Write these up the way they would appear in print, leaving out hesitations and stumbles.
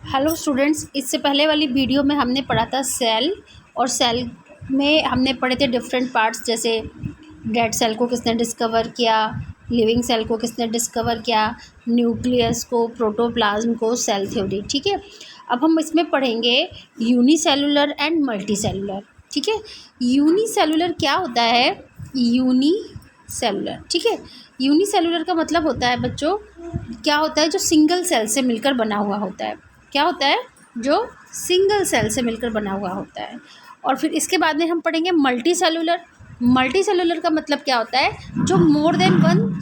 Hello students, इससे पहले वाली वीडियो में हमने पढ़ा था सेल। और सेल में हमने पढ़े थे डिफरेंट पार्ट्स, जैसे डेड सेल को किसने डिस्कवर किया, लिविंग सेल को किसने डिस्कवर किया, न्यूक्लियस को, प्रोटोप्लाज्म को, सेल थ्योरी। ठीक है, अब हम इसमें पढ़ेंगे यूनिसेलुलर एंड मल्टीसेलुलर। ठीक है, यूनिसेलुलर क्या होता है? यूनिसेलुलर, ठीक है, यूनिसेलुलर का मतलब होता है बच्चों, क्या होता है? जो सिंगल सेल से मिलकर बना हुआ होता है। क्या होता है? जो सिंगल सेल से मिलकर बना हुआ होता है। और फिर इसके बाद में हम पढ़ेंगे मल्टी सेलुलर। मल्टी सेलुलर का मतलब क्या होता है? जो मोर देन वन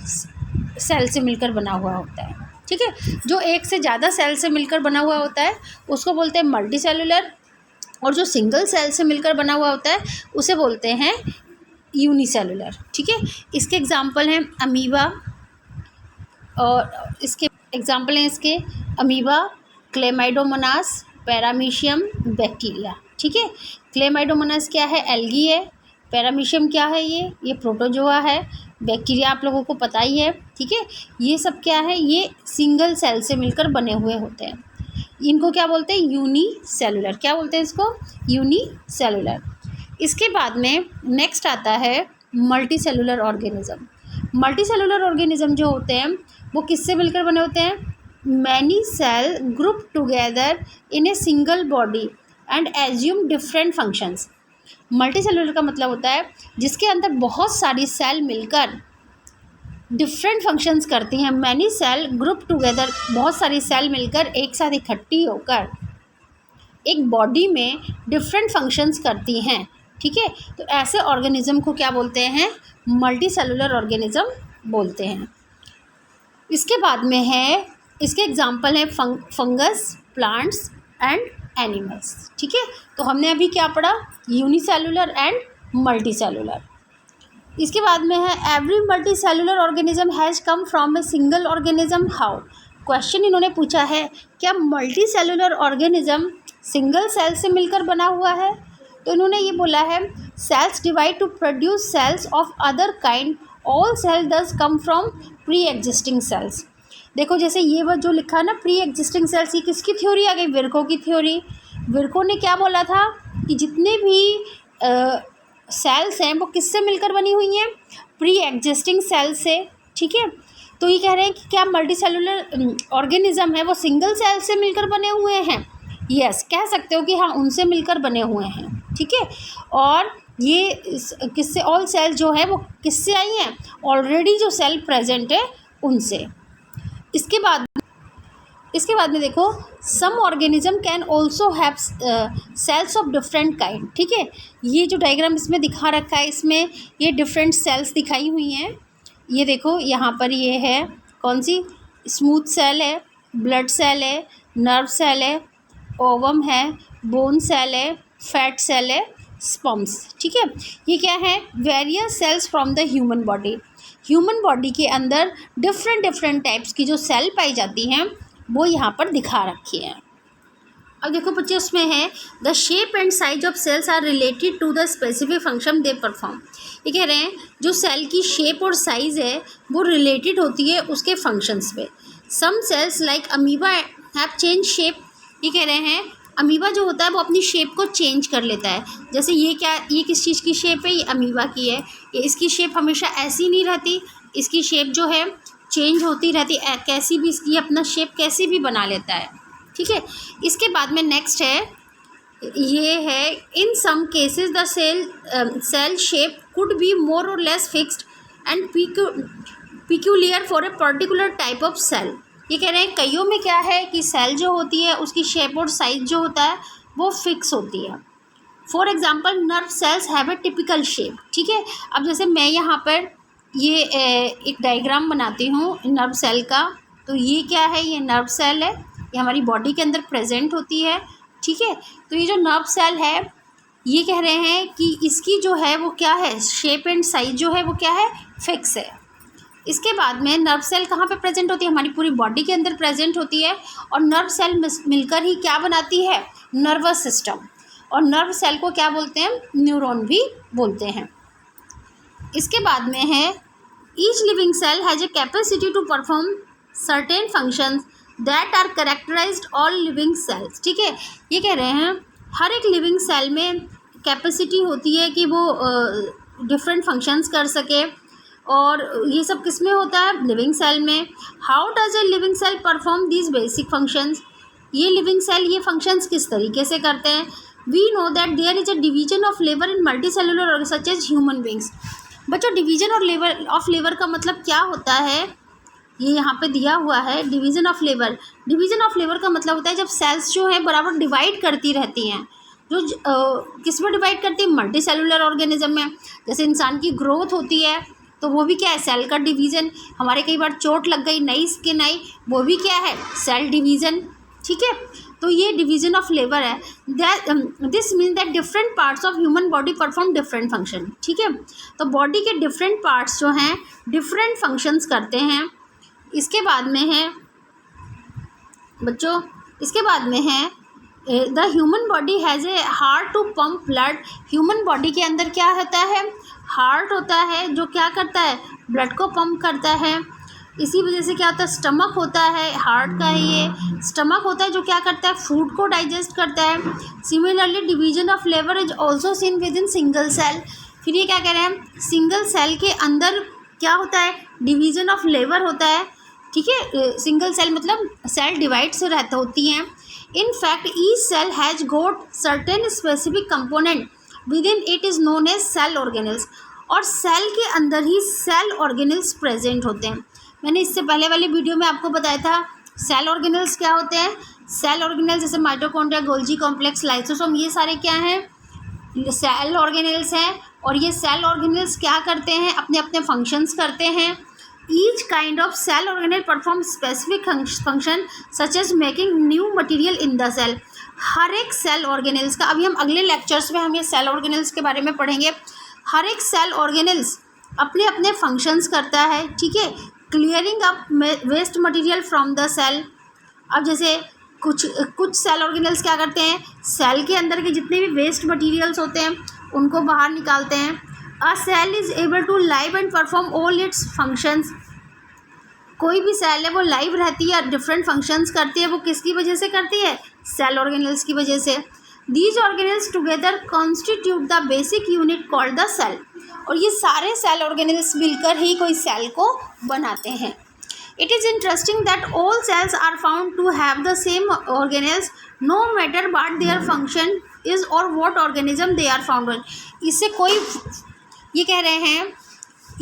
सेल से मिलकर बना हुआ होता है। ठीक है, जो एक से ज़्यादा सेल से मिलकर बना हुआ होता है उसको बोलते हैं मल्टी सेलुलर, और जो सिंगल सेल से मिलकर बना हुआ होता है उसे बोलते हैं यूनिसेलुलर। ठीक है, इसके एग्जाम्पल हैं अमीबा, और इसके एग्जाम्पल हैं इसके अमीबा, क्लेमाइडोमोनास, पैरामीशियम, बैक्टीरिया। ठीक है, क्लेमाइडोमोनास क्या है? एल्गी है। पैरामीशियम क्या है? ये प्रोटोजोआ है। बैक्टीरिया आप लोगों को पता ही है। ठीक है, ये सब क्या है? ये सिंगल सेल से मिलकर बने हुए होते हैं। इनको क्या बोलते हैं? यूनिसेलुलर। क्या बोलते हैं इसको? यूनिसेलुलर। इसके बाद में नेक्स्ट आता है multicellular organism. Multicellular organism जो होते हैं वो किससे मिलकर बने होते हैं? Many cell group together in a single body and assume different functions. Multicellular का मतलब होता है जिसके अंदर बहुत सारी सेल मिलकर डिफरेंट फंक्शंस करती हैं। मैनी सेल ग्रुप टुगेदर, बहुत सारी सेल मिलकर एक साथ इकट्ठी होकर एक बॉडी में डिफरेंट फंक्शंस करती हैं। ठीक है, तो ऐसे ऑर्गेनिज्म को क्या बोलते हैं? मल्टी सेलुलर ऑर्गेनिज्म बोलते हैं। इसके बाद में है, इसके एग्जाम्पल है फंगस, प्लांट्स एंड एनिमल्स। ठीक है, तो हमने अभी क्या पढ़ा? Unicellular and multicellular. इसके बाद में है every multicellular organism has come from a single organism. How? Question इन्होंने पूछा है, क्या multicellular organism single cell से मिलकर बना हुआ है? तो इन्होंने ये बोला है, cells divide to produce cells of other kind, all cell does come from pre existing cells. देखो, जैसे ये वो जो लिखा है ना, प्री एग्जिस्टिंग सेल्स, ये किसकी थ्योरी आ गई? विर्को की थ्योरी। विर्को ने क्या बोला था कि जितने भी सेल्स हैं वो किससे मिलकर बनी हुई हैं? प्री एग्जिस्टिंग सेल से। ठीक है, तो ये कह रहे हैं कि क्या मल्टी सेलुलर ऑर्गेनिज्म है वो सिंगल सेल से मिलकर बने हुए हैं? यस, कह सकते हो कि हाँ, उनसे मिलकर बने हुए हैं। ठीक है, और ये किससे? ऑल सेल जो है वो किससे आई हैं? ऑलरेडी जो सेल प्रेजेंट है उनसे। इसके बाद में देखो, some organism can also have cells of different kind. ठीक है, ये जो डायग्राम इसमें दिखा रखा है, इसमें ये डिफरेंट सेल्स दिखाई हुई हैं। ये देखो, यहाँ पर ये है कौन सी? स्मूथ सेल है, ब्लड सेल है, नर्व सेल है, ओवम है, बोन सेल है, फैट सेल है, स्पर्म्स। ठीक है, ये क्या है? Various cells from the human body. Human body के अंदर डिफरेंट टाइप्स की जो सेल पाई जाती हैं वो यहाँ पर दिखा रखी है। अब देखो बच्चे, उसमें है the shape and size of cells are related to the specific function they perform. ये कह रहे हैं जो सेल की शेप और साइज है वो रिलेटेड होती है उसके फंक्शंस पे। Some cells like amoeba have change shape. ये कह रहे हैं अमीबा जो होता है वो अपनी शेप को चेंज कर लेता है। जैसे ये क्या, ये किस चीज़ की शेप है? ये अमीबा की है। ये इसकी शेप हमेशा ऐसी नहीं रहती, इसकी शेप जो है चेंज होती रहती है, कैसी भी ये अपना शेप कैसी भी बना लेता है। ठीक है, इसके बाद में नेक्स्ट है, ये है in some cases the cell shape could be more or less fixed and peculiar for a particular type of cell. ये कह रहे हैं कईयों में क्या है कि सेल जो होती है उसकी शेप और साइज जो होता है वो फिक्स होती है। For example, nerve cells have a typical shape. ठीक है, अब जैसे मैं यहाँ पर ये एक डायग्राम बनाती हूँ नर्व सेल का, तो ये क्या है? ये नर्व सेल है, ये हमारी बॉडी के अंदर प्रेजेंट होती है। ठीक है, तो ये जो नर्व सेल है, ये कह रहे हैं कि इसकी जो है वो क्या है? शेप एंड साइज जो है वो क्या है? फिक्स है। इसके बाद में नर्व सेल कहाँ पे प्रेजेंट होती है? हमारी पूरी बॉडी के अंदर प्रेजेंट होती है, और नर्व सेल मिलकर ही क्या बनाती है? Nervous system. और नर्व सेल को क्या बोलते हैं? न्यूरॉन भी बोलते हैं। इसके बाद में है each living cell has a capacity to perform certain functions that are characterized all living cells. ठीक है, ये कह रहे हैं हर एक लिविंग सेल में कैपेसिटी होती है कि वो डिफरेंट फंक्शंस कर सके, और ये सब किस में होता है? लिविंग सेल में। How does a living cell perform these basic functions? ये लिविंग सेल ये फंक्शंस किस तरीके से करते हैं? We know that there is a division of labour in multicellular organ such as human beings. बच्चों, division और लेबर ऑफ लेबर का मतलब क्या होता है? ये यहाँ पे दिया हुआ है division of labour. Division of labour का मतलब होता है जब सेल्स जो है बराबर डिवाइड करती रहती हैं। जो किस में डिवाइड करती है? मल्टी सेलुलर ऑर्गेनिज्म में। जैसे इंसान की ग्रोथ होती है तो वो भी क्या है? सेल का डिवीज़न। हमारे कई बार चोट लग गई, नई स्किन आई, वो भी क्या है? Cell division. ठीक है, तो ये डिवीज़न ऑफ लेबर है। This means that different parts of human body perform different function. ठीक है, तो बॉडी के डिफरेंट पार्ट्स जो हैं डिफरेंट फंक्शंस करते हैं। इसके बाद में है बच्चों, इसके बाद में है the human body has a heart to pump blood. Human body के अंदर क्या होता है? हार्ट होता है जो क्या करता है? ब्लड को पंप करता है। इसी वजह से क्या होता है? स्टमक होता है, हार्ट का है ये। स्टमक होता है जो क्या करता है? फूड को डाइजेस्ट करता है। Similarly division of labour is also seen within single cell. फिर ये क्या कह रहे हैं? सिंगल सेल के अंदर क्या होता है? डिवीजन ऑफ लेबर होता है। ठीक है, सिंगल सेल मतलब सेल डिवाइड से रहते होती हैं। In fact each cell has got certain specific component within it is known as cell organelles. और सेल के अंदर ही सेल ऑर्गेनल्स प्रेजेंट होते हैं। मैंने इससे पहले वाली वीडियो में आपको बताया था सेल ऑर्गेनल्स क्या होते हैं। सेल ऑर्गेनल्स जैसे माइटोकॉन्ड्रिया, गोल्जी कॉम्प्लेक्स, लाइसोसोम, ये सारे क्या हैं? सेल ऑर्गेनल्स हैं। और ये सेल ऑर्गेनल्स क्या करते हैं? अपने अपने फंक्शंस करते हैं। Each kind of cell organelle perform specific function such as making new material in the cell. हर एक सेल ऑर्गेनल्स का, अभी हम अगले लेक्चर्स में हम ये सेल ऑर्गेनल्स के बारे में पढ़ेंगे। हर एक सेल ऑर्गेनल्स अपने अपने फंक्शंस करता है। ठीक है, clearing up waste material from the cell. अब जैसे कुछ सेल ऑर्गेनल्स क्या करते हैं? सेल के अंदर के जितने भी वेस्ट मटेरियल्स होते हैं उनको बाहर निकालते हैं। A cell is able to live and perform all its functions. कोई भी सेल है वो लाइव रहती है, डिफरेंट फंक्शंस करती है। वो किसकी वजह से करती है? सेल ऑर्गेनल्स की वजह से। These organelles together constitute the basic unit called the cell. और ये सारे सेल ऑर्गेनल्स मिलकर ही कोई सेल को बनाते हैं। It is interesting that all cells are found to have the same organelles no matter what their function is और what organism they are found in. इससे कोई, ये कह रहे हैं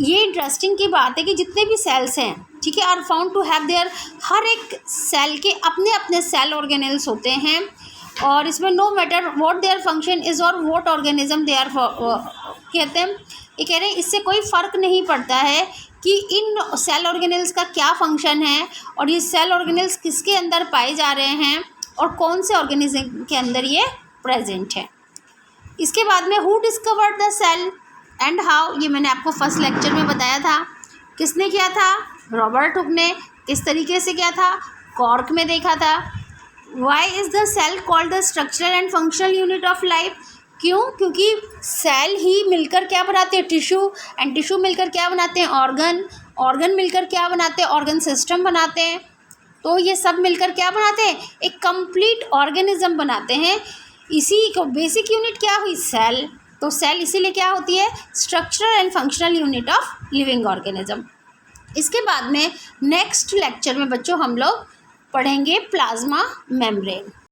ये इंटरेस्टिंग की बात है कि जितने भी सेल्स हैं, ठीक है, are found to have their, हर एक सेल के अपने अपने सेल ऑर्गेनल्स होते हैं। और इसमें no matter what their function is और व्हाट ऑर्गेनिज्म दे आर कहते हैं। ये कह रहे हैं इससे कोई फ़र्क नहीं पड़ता है कि इन सेल ऑर्गेनल्स का क्या फंक्शन है और ये सेल ऑर्गेनल्स किसके अंदर पाए जा रहे हैं और कौन से ऑर्गेनिज्म के अंदर ये प्रेजेंट है। इसके बाद में who discovered the cell and how, ये मैंने आपको फर्स्ट लेक्चर में बताया था। किसने किया था? रॉबर्ट हुक ने। किस तरीके से किया था? कॉर्क में देखा था। Why is the cell called the structural and functional unit of life? क्यों? क्योंकि सेल ही मिलकर क्या बनाते हैं? टिश्यू। एंड टिश्यू मिलकर क्या बनाते हैं? ऑर्गन। ऑर्गन मिलकर क्या बनाते हैं? ऑर्गन सिस्टम बनाते हैं। तो ये सब मिलकर क्या बनाते हैं? एक कंप्लीट ऑर्गेनिज्म बनाते हैं। इसी को बेसिक यूनिट क्या हुई? सेल। तो सेल इसीलिए क्या होती है? Structural and functional unit of living organism. इसके बाद में नेक्स्ट लेक्चर में बच्चों हम लोग पढ़ेंगे प्लाज्मा मेम्ब्रेन।